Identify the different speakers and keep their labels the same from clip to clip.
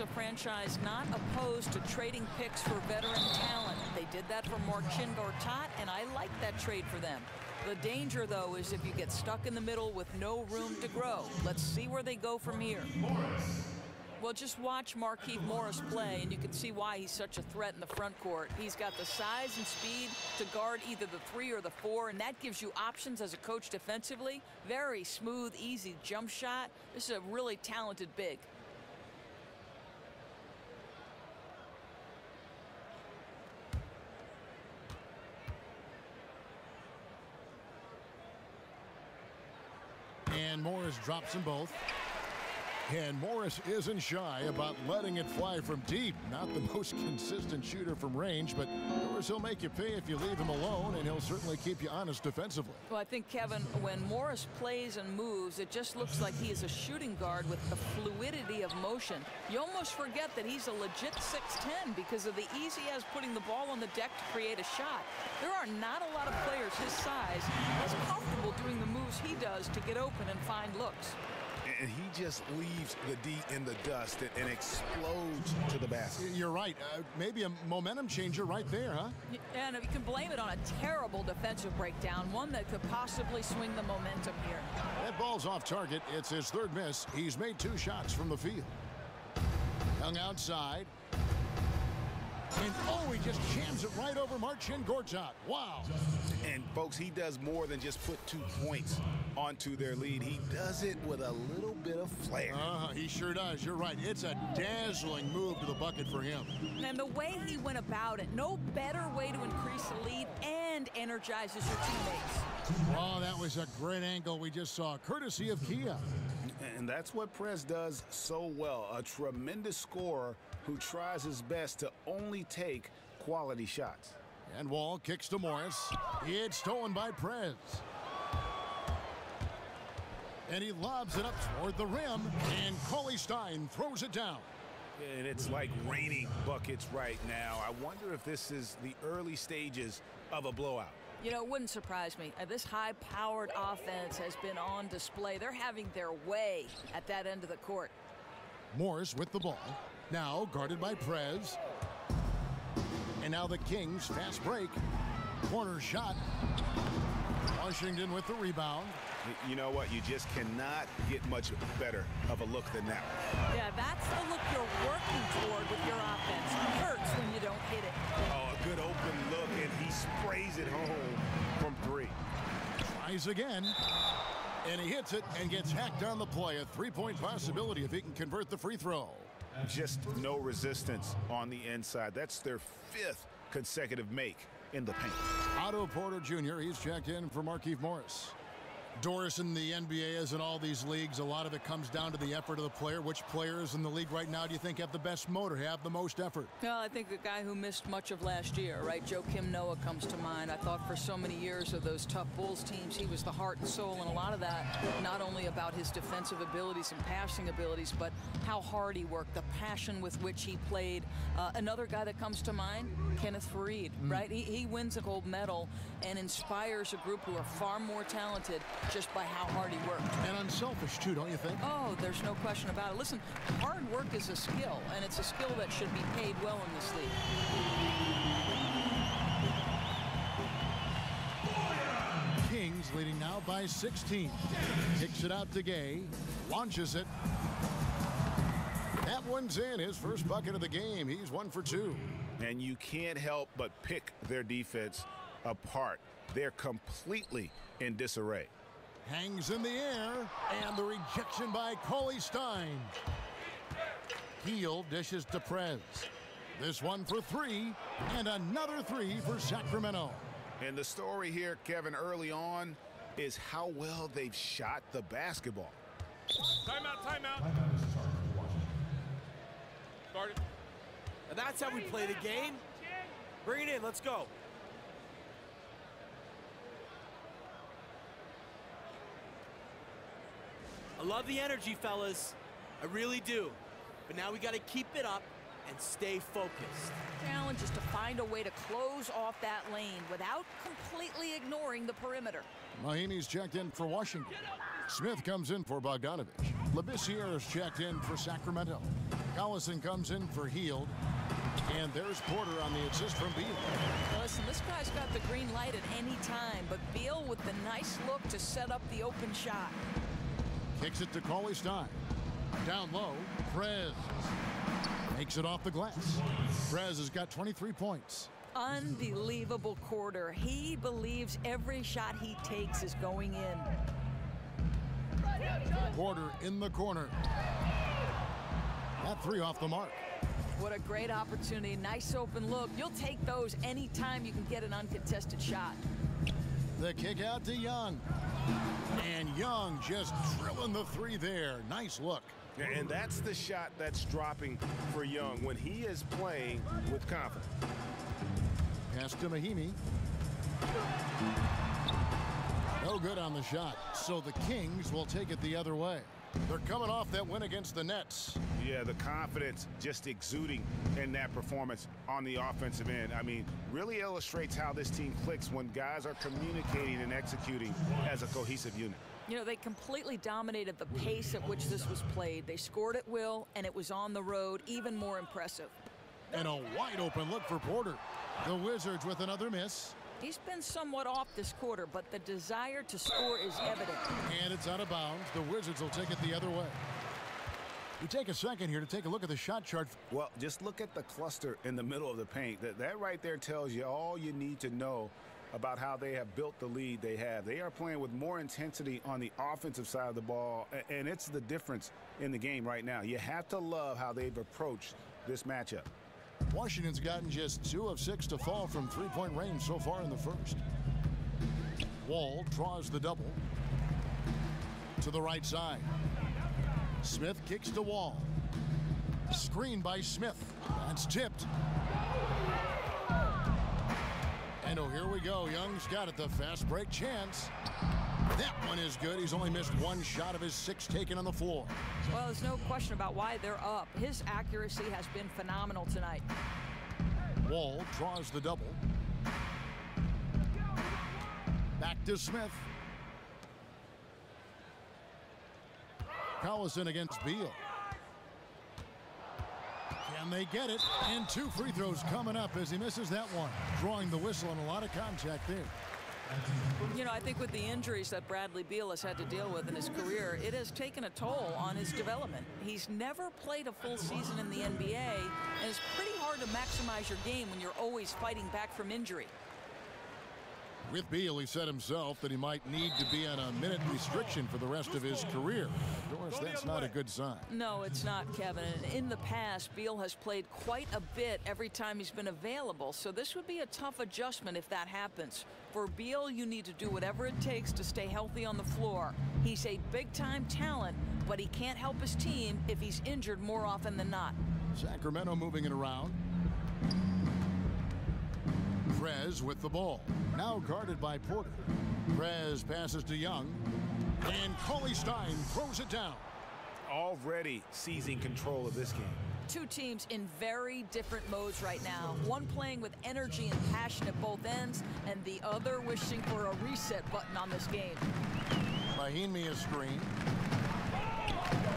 Speaker 1: a franchise not opposed to trading picks for veteran talent. They did that for Marcin Gortat, and I like that trade for them. The danger, though, is if you get stuck in the middle with no room to grow. Let's see where they go from here. Well, just watch Markieff Morris play, and you can see why he's such a threat in the front court. He's got the size and speed to guard either the 3 or the 4, and that gives you options as a coach defensively. Very smooth, easy jump shot. This is a really talented big.
Speaker 2: And Morris drops them both. And Morris isn't shy about letting it fly from deep. Not the most consistent shooter from range, but of course he'll make you pay if you leave him alone, and he'll certainly keep you honest defensively.
Speaker 1: Well, I think, Kevin, when Morris plays and moves, it just looks like he is a shooting guard with the fluidity of motion. You almost forget that he's a legit 6'10" because of the ease he has putting the ball on the deck to create a shot. There are not a lot of players his size as comfortable doing the moves he does to get open and find looks.
Speaker 3: And he just leaves the D in the dust and explodes to the basket.
Speaker 2: You're right. Maybe a momentum changer right there, huh?
Speaker 1: And you can blame it on a terrible defensive breakdown, one that could possibly swing the momentum here.
Speaker 2: That ball's off target. It's his 3rd miss. He's made 2 shots from the field. Young outside. And, oh, he just jams it right over Marcin Gortat. Wow.
Speaker 3: And, folks, he does more than just put 2 points onto their lead. He does it with a little bit of flair.
Speaker 2: He sure does. You're right. It's a dazzling move to the bucket for him.
Speaker 1: And the way he went about it, no better way to increase the lead and energizes your teammates.
Speaker 2: Oh, that was a great angle we just saw, courtesy of Kia.
Speaker 3: And that's what Prez does so well. A tremendous scorer who tries his best to only take quality shots.
Speaker 2: And Wall kicks to Morris. It's stolen by Prez. And he lobs it up toward the rim, and Cauley Stein throws it down.
Speaker 3: And it's like raining buckets right now. I wonder if this is the early stages of a blowout.
Speaker 1: You know, it wouldn't surprise me. This high-powered offense has been on display. They're having their way at that end of the court.
Speaker 2: Morris with the ball. Now guarded by Prez. And now the Kings fast break. Corner shot. Washington with the rebound.
Speaker 3: You know what? You just cannot get much better of a look than that.
Speaker 1: Yeah, that's the look you're working toward with your offense. It hurts when you don't hit it.
Speaker 3: Oh, a good open look, and he sprays it home from 3.
Speaker 2: Tries again. And he hits it and gets hacked on the play. A 3-point possibility if he can convert the free throw.
Speaker 3: Just no resistance on the inside. That's their 5th consecutive make in the paint.
Speaker 2: Otto Porter Jr., he's checked in for Markieff Morris. Doris, in the NBA, as in all these leagues, a lot of it comes down to the effort of the player. Which players in the league right now do you think have the best motor, have the most effort?
Speaker 1: Well, I think the guy who missed much of last year, right? Joakim Noah comes to mind. I thought for so many years of those tough Bulls teams, he was the heart and soul, and a lot of that not only about his defensive abilities and passing abilities, but how hard he worked, the passion with which he played. Another guy that comes to mind, Kenneth Faried, right? He wins a gold medal and inspires a group who are far more talented just by how hard he worked.
Speaker 2: And unselfish, too, don't you think?
Speaker 1: Oh, there's no question about it. Listen, hard work is a skill, and it's a skill that should be paid well in this league.
Speaker 2: Kings leading now by 16. Kicks it out to Gay. Launches it. That one's in. His first bucket of the game. He's 1 for 2.
Speaker 3: And you can't help but pick their defense apart. They're completely in disarray.
Speaker 2: Hangs in the air, and the rejection by Cauley Stein. Heel dishes to Prez. This one for 3, and another 3 for Sacramento.
Speaker 3: And the story here, Kevin, early on is how well they've shot the basketball.
Speaker 4: Timeout, timeout. Started.
Speaker 5: And that's how we play the game. Bring it in, let's go. I love the energy, fellas. I really do. But now we got to keep it up and stay focused.
Speaker 1: Challenge is to find a way to close off that lane without completely ignoring the perimeter.
Speaker 2: Mahimi's checked in for Washington. Smith comes in for Bogdanovich. Labissiere's checked in for Sacramento. Collison comes in for Heald. And there's Porter on the assist from Beal.
Speaker 1: Listen, this guy's got the green light at any time, but Beal with the nice look to set up the open shot.
Speaker 2: Kicks it to Cauley-Stein. Down low, Prez makes it off the glass. Prez has got 23 points.
Speaker 1: Unbelievable quarter. He believes every shot he takes is going in.
Speaker 2: Porter in the corner. That three off the mark.
Speaker 1: What a great opportunity. Nice open look. You'll take those anytime you can get an uncontested shot.
Speaker 2: The kick out to Young. And Young just drilling the three there. Nice look.
Speaker 3: And that's the shot that's dropping for Young when he is playing with confidence.
Speaker 2: Pass to Mahimi. No good on the shot. So the Kings will take it the other way. They're coming off that win against the Nets.
Speaker 3: Yeah, the confidence just exuding in that performance on the offensive end. I mean, really illustrates how this team clicks when guys are communicating and executing as a cohesive unit.
Speaker 1: You know, they completely dominated the pace at which this was played. They scored at will, and it was on the road. Even more impressive.
Speaker 2: And a wide open look for Porter. The Wizards with another miss.
Speaker 1: He's been somewhat off this quarter, but the desire to score is evident.
Speaker 2: And it's out of bounds. The Wizards will take it the other way. We take a second here to take a look at the shot chart.
Speaker 3: Well, just look at the cluster in the middle of the paint. That right there tells you all you need to know about how they have built the lead they have. They are playing with more intensity on the offensive side of the ball, and it's the difference in the game right now. You have to love how they've approached this matchup.
Speaker 2: Washington's gotten just 2 of 6 to fall from three-point range so far in the first. Wall draws the double to the right side. Smith kicks to Wall. Screen by Smith. That's tipped. And oh, here we go. Young's got it. The fast break chance. That one is good. He's only missed one shot of his 6 taken on the floor.
Speaker 1: Well, there's no question about why they're up. His accuracy has been phenomenal tonight.
Speaker 2: Wall draws the double. Back to Smith. Collison against Beal. Can they get it? And 2 free throws coming up as he misses that one. Drawing the whistle and a lot of contact there.
Speaker 1: You know, I think with the injuries that Bradley Beal has had to deal with in his career, it has taken a toll on his development. He's never played a full season in the NBA, and it's pretty hard to maximize your game when you're always fighting back from injury.
Speaker 2: With Beal, he said himself that he might need to be on a minute restriction for the rest of his career. Of course, that's not a good sign.
Speaker 1: No, it's not, Kevin. And in the past, Beal has played quite a bit every time he's been available, so this would be a tough adjustment if that happens. For Beal, you need to do whatever it takes to stay healthy on the floor. He's a big-time talent, but he can't help his team if he's injured more often than not.
Speaker 2: Sacramento moving it around. Prez with the ball. Now guarded by Porter. Prez passes to Young. And Cauley-Stein throws it down.
Speaker 3: Already seizing control of this game.
Speaker 1: 2 teams in very different modes right now. One playing with energy and passion at both ends, and the other wishing for a reset button on this game.
Speaker 2: Mahimi a screen.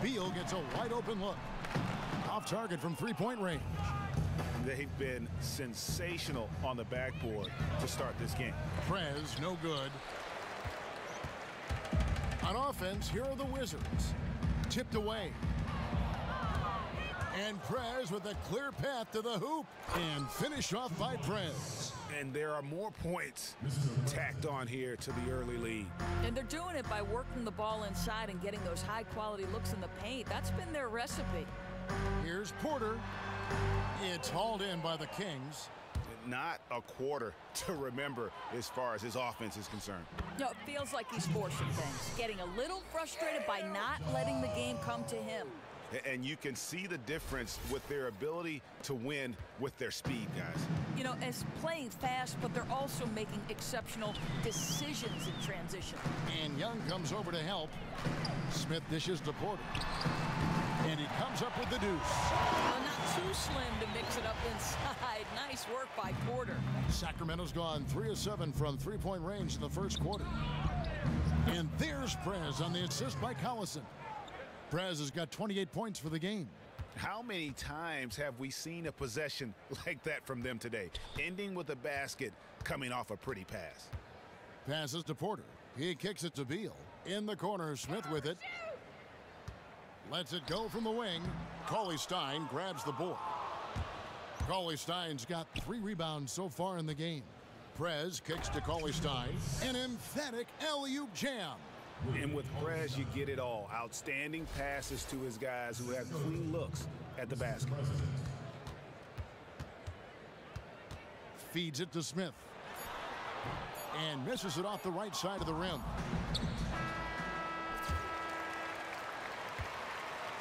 Speaker 2: Beal gets a wide open look. Off target from three-point range.
Speaker 3: They've been sensational on the backboard to start this game.
Speaker 2: Prez, no good. On offense, here are the Wizards. Tipped away. And Prez with a clear path to the hoop. And finished off by Prez.
Speaker 3: And there are more points tacked on here to the early lead.
Speaker 1: And they're doing it by working the ball inside and getting those high-quality looks in the paint. That's been their recipe.
Speaker 2: Here's Porter. It's hauled in by the Kings.
Speaker 3: Not a quarter to remember as far as his offense is concerned.
Speaker 1: You know, it feels like he's forcing things, getting a little frustrated by not letting the game come to him.
Speaker 3: And you can see the difference with their ability to win with their speed, guys.
Speaker 1: You know, it's playing fast, but they're also making exceptional decisions in transition.
Speaker 2: And Young comes over to help. Smith dishes to Porter. And he comes up with the deuce.
Speaker 1: Well, not too slim to mix it up inside. Nice work by Porter.
Speaker 2: Sacramento's gone 3 of 7 from three-point range in the first quarter. And there's Prez on the assist by Collison. Prez has got 28 points for the game.
Speaker 3: How many times have we seen a possession like that from them today, ending with a basket coming off a pretty pass?
Speaker 2: Passes to Porter. He kicks it to Beal. In the corner, Smith with it. Lets it go from the wing. Cauley-Stein grabs the board. Cauley-Stein's got 3 rebounds so far in the game. Prez kicks to Cauley-Stein. An emphatic alley-oop jam.
Speaker 3: And with Prez, you get it all. Outstanding passes to his guys who have clean looks at the basket.
Speaker 2: Feeds it to Smith. And misses it off the right side of the rim.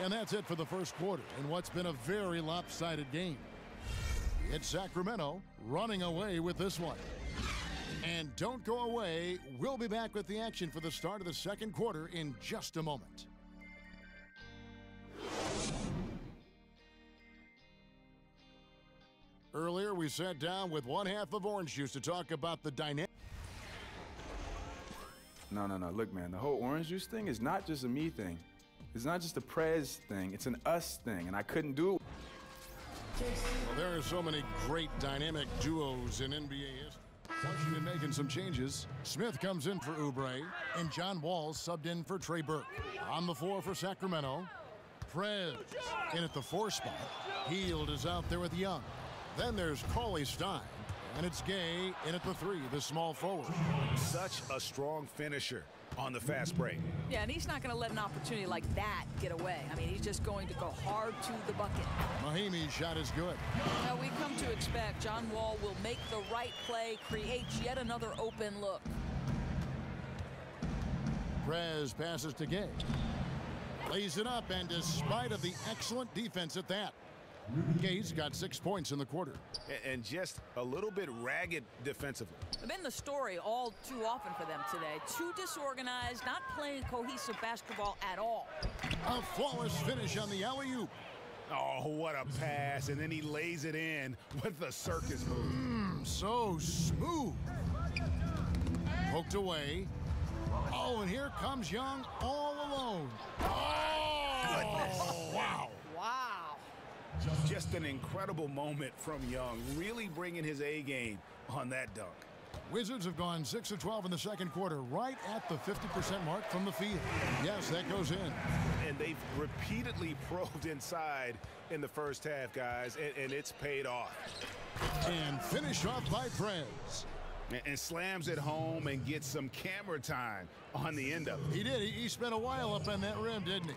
Speaker 2: And that's it for the first quarter in what's been a very lopsided game. It's Sacramento running away with this one. And don't go away. We'll be back with the action for the start of the second quarter in just a moment. Earlier, we sat down with one half of Orange Juice to talk about the dynamic.
Speaker 6: No. Look, man, the whole Orange Juice thing is not just a me thing. It's not just a Prez thing. It's an us thing, and I couldn't do it.
Speaker 2: Well, there are so many great dynamic duos in NBA history. Washington making some changes. Smith comes in for Oubre, and John Wall subbed in for Trey Burke. On the floor for Sacramento, Prez in at the 4 spot. Hield is out there with Young. Then there's Cauley-Stein, and it's Gay in at the 3, the small forward.
Speaker 3: Such a strong finisher on the fast break.
Speaker 1: Yeah, and he's not going to let an opportunity like that get away. I mean, he's just going to go hard to the bucket.
Speaker 2: Mahimi's shot is good.
Speaker 1: Now, we come to expect John Wall will make the right play, creates yet another open look.
Speaker 2: Prez passes to Gay. Lays it up, and despite of the excellent defense at that, Gay's got 6 points in the quarter.
Speaker 3: And just a little bit ragged defensively.
Speaker 1: Been the story all too often for them today. Too disorganized, not playing cohesive basketball at all.
Speaker 2: A flawless finish on the alley-oop.
Speaker 3: Oh, what a pass. And then he lays it in with the circus move.
Speaker 2: So smooth. Poked away. Oh, and here comes Young all alone. Oh,
Speaker 3: goodness.
Speaker 2: Wow.
Speaker 1: Wow.
Speaker 3: Just an incredible moment from Young, really bringing his A game on that dunk.
Speaker 2: Wizards have gone 6 of 12 in the second quarter, right at the 50% mark from the field. Yes, that goes in.
Speaker 3: And they've repeatedly probed inside in the first half, guys, and it's paid off.
Speaker 2: And finished off by Prez.
Speaker 3: And slams it home and gets some camera time on the end of it.
Speaker 2: He did. He spent a while up on that rim, didn't he?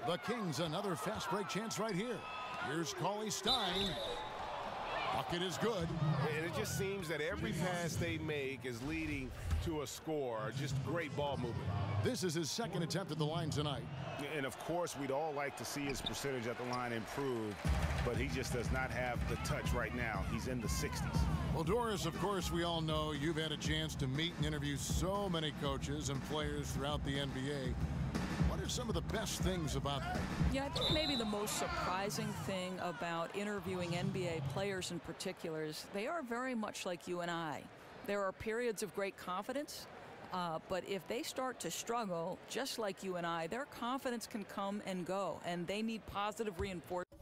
Speaker 2: The Kings another fast break chance right here. Here's Cauley-Stein. Bucket is good.
Speaker 7: And it just seems that every pass they make is leading to a score. Just great ball movement.
Speaker 2: This is his second attempt at the line tonight.
Speaker 3: And of course, we'd all like to see his percentage at the line improve, but he just does not have the touch right now. He's in the 60s.
Speaker 2: Well, Doris, of course, we all know you've had a chance to meet and interview so many coaches and players throughout the NBA. What are some of the best things about that?
Speaker 1: Yeah, I think maybe the most surprising thing about interviewing NBA players in particular is they are very much like you and I. There are periods of great confidence, but if they start to struggle, just like you and I, their confidence can come and go, and they need positive reinforcement.